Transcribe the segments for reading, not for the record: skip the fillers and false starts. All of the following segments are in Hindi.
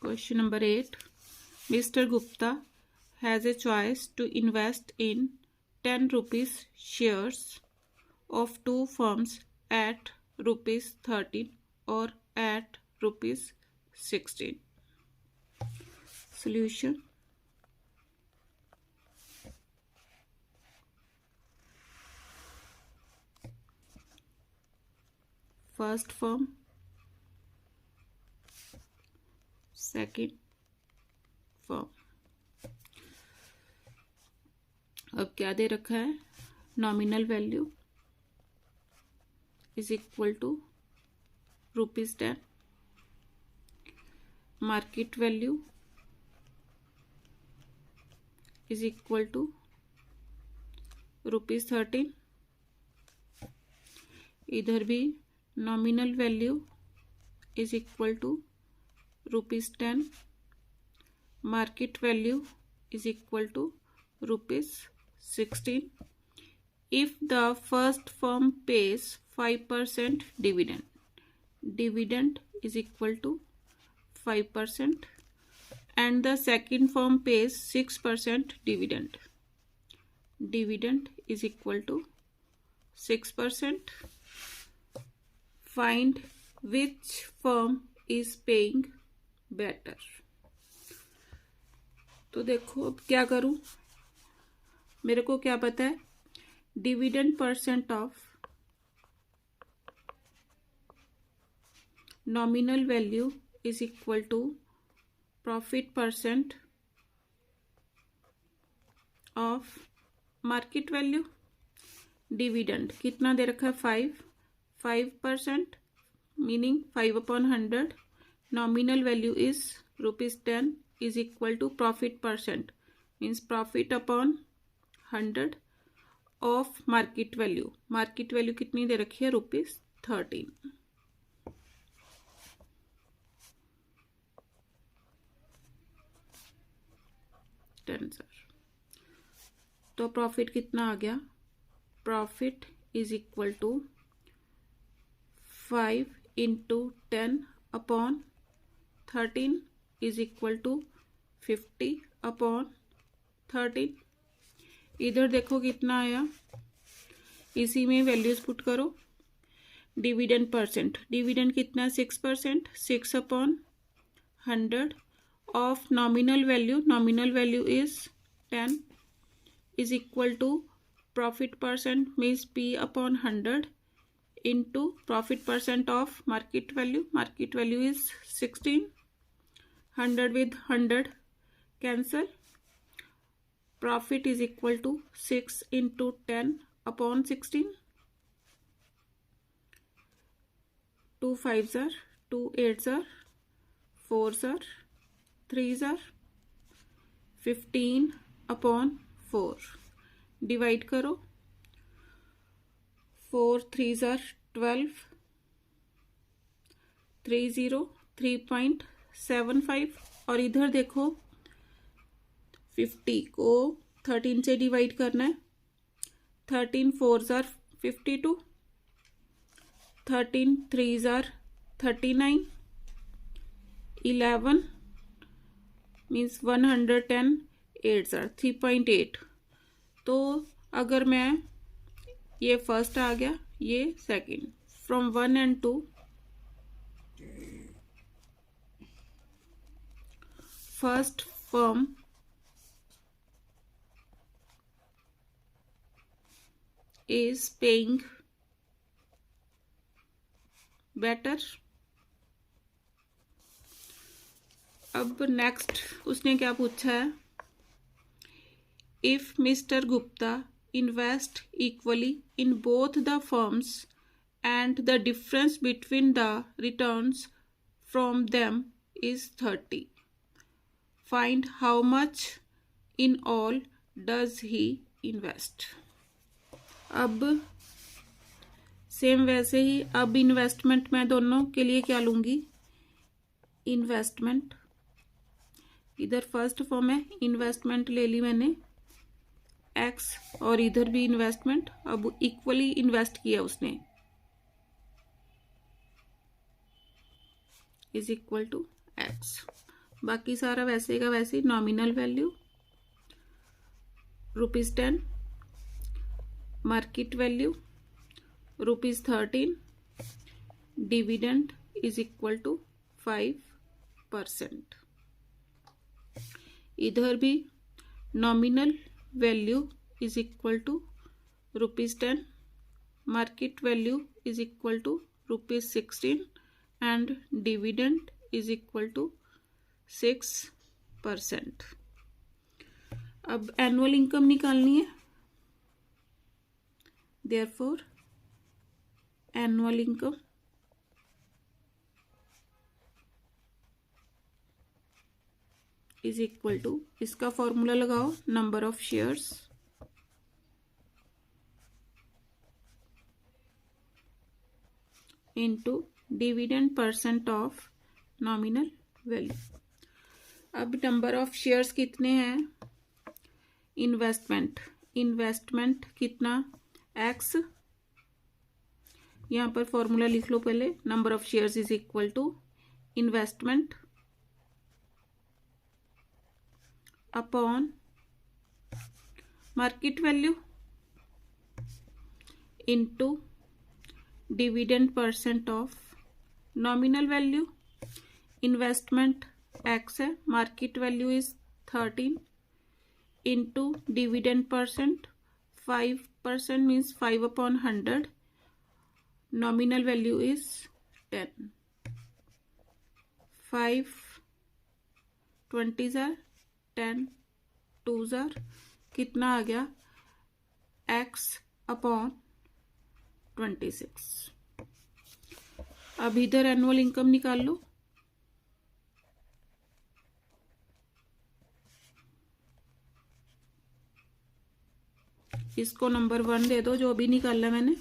Question number 8. Mr. Gupta has a choice to invest in 10 rupees shares of two firms at rupees 13 or at rupees 16. Solution. First firm, second firm. अब क्या दे रखा है? Nominal value is equal to ₹10, market value is equal to ₹13. इधर भी nominal value is equal to ₹10, market value is equal to ₹16. If the first firm pays 5% dividend, dividend is equal to 5%, and the second firm pays 6% dividend, dividend is equal to 6%. Find which firm is paying better. तो देखो अब क्या करूं, मेरे को क्या पता है? Dividend percent of nominal value is equal to profit percent of market value. Dividend कितना दे रखा है? 5%, meaning 5/100. Nominal value is ₹10 is equal to profit percent, means profit upon 100 of market value. Market value कितनी दे रखी है? ₹13. तो प्रॉफिट कितना आ गया? Profit is equal to 5 × 10/13 is equal to 50/13. इधर देखो कितना आया, इसी में वैल्यूज पुट करो. डिविडेंड परसेंट, डिविडेंड कितना? 6%, 6/100 of nominal value, nominal value is 10 is equal to profit percent means P/100 into profit percent of market value. Market value is 16. 100 with 100 cancel. Profit is equal to 6 × 10/16. 2 5s are 2 8s are 4s are 3s are 15/4. Divide करो. 4 3s are 12, 30 3.75. और इधर देखो 50 को 13 से डिवाइड करना है. 13 4s are 52, 13 3s are 39, 11 means 110, 8s are 3.8. तो अगर मैं, ये फर्स्ट आ गया, ये second. From 1 and 2 first firm is paying better. अब नेक्स्ट उसने क्या पूछा है? If mister Gupta invest equally in both the firms and the difference between the returns from them is 30. Find how much in all does he invest. अब सेम वैसे ही, अब इन्वेस्टमेंट मैं दोनों के लिए क्या लूंगी? इन्वेस्टमेंट. इधर फर्स्ट फॉर्म है, इन्वेस्टमेंट ले ली मैंने X, और इधर भी इन्वेस्टमेंट. अब इक्वली इन्वेस्ट किया उसने, इज इक्वल टू X. बाकी सारा वैसे का वैसे। Nominal value ₹10, market value ₹13, dividend is equal to 5%। इधर भी nominal value is equal to ₹10, market value is equal to ₹16 and dividend is equal to 6%। अब एनुअल इनकम निकालनी है, therefore annual income is equal to, इसका फॉर्मूला लगाओ, number of shares into dividend percent of nominal value. अब नंबर ऑफ शेयर्स कितने हैं? इन्वेस्टमेंट कितना? x। यहाँ पर फॉर्मूला लिख लो पहले, number of shares is equal to investment upon market value into dividend percent of nominal value. Investment x है, market value is 13 into dividend percent 5% means 5/100, nominal value is 10। 5 20 जार 10 2 जार कितना आ गया? x/26। अब इधर एनुअल इनकम निकाल लो। इसको नंबर 1 दे दो, जो अभी निकाला मैंने।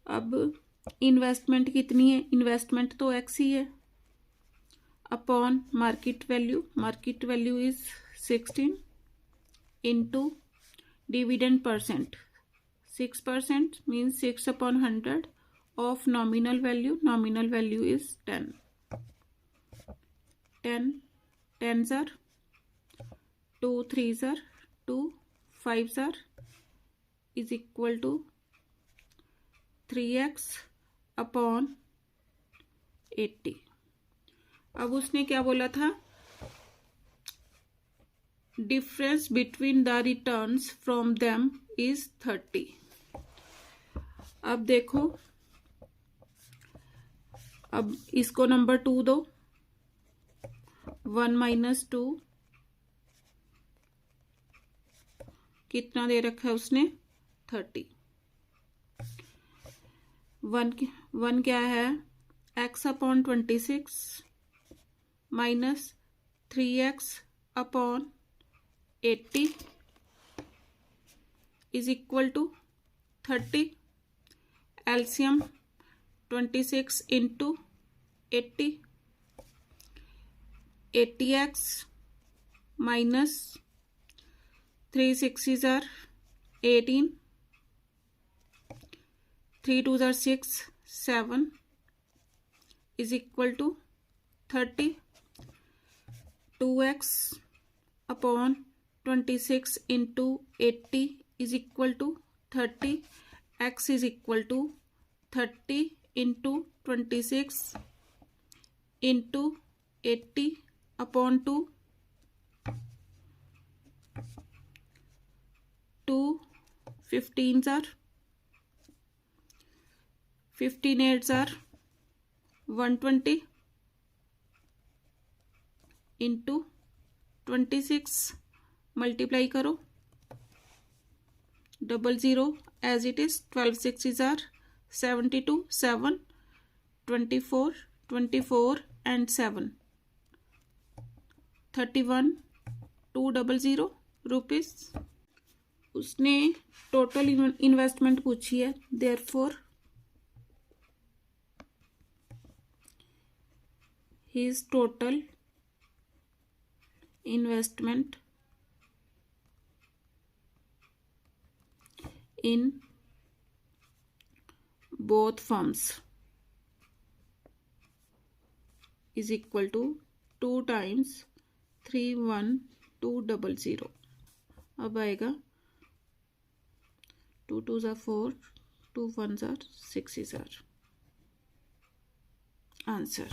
अब इन्वेस्टमेंट कितनी है? इन्वेस्टमेंट तो x ही है, upon market value is 16 into dividend percent 6% means 6/100 of nominal value is 10। 10 जार 2 3 जार 2 5 जार इज इक्वल टू 3x/80। अब उसने क्या बोला था? Difference between the returns from them is 30। अब देखो, अब इसको नंबर 2 दो, 1 - 2 कितना दे रखा है उसने? 30। 1 क्या है? x/26 minus 3x/80 is equal to 30। LCM 26 into 80, 80x minus 3 6 जार 18, 3 2 जार 6 7 is equal to 30। 2x/26 into 80 is equal to 30। x is equal to 30 into 26 into 80/2। 2 15 जार 15 8 जार 120 इंटू 26 मल्टीप्लाई करो, 00 एज इट इज। 12 6 जार 72 7 24 24 एंड 7 31 200 रुपीज। उसने टोटल इन्वेस्टमेंट पूछी है, therefore his total investment in both firms is equal to 2 times 31200। अब आएगा 2 2s are 4, 2 1s are 6 is our answer.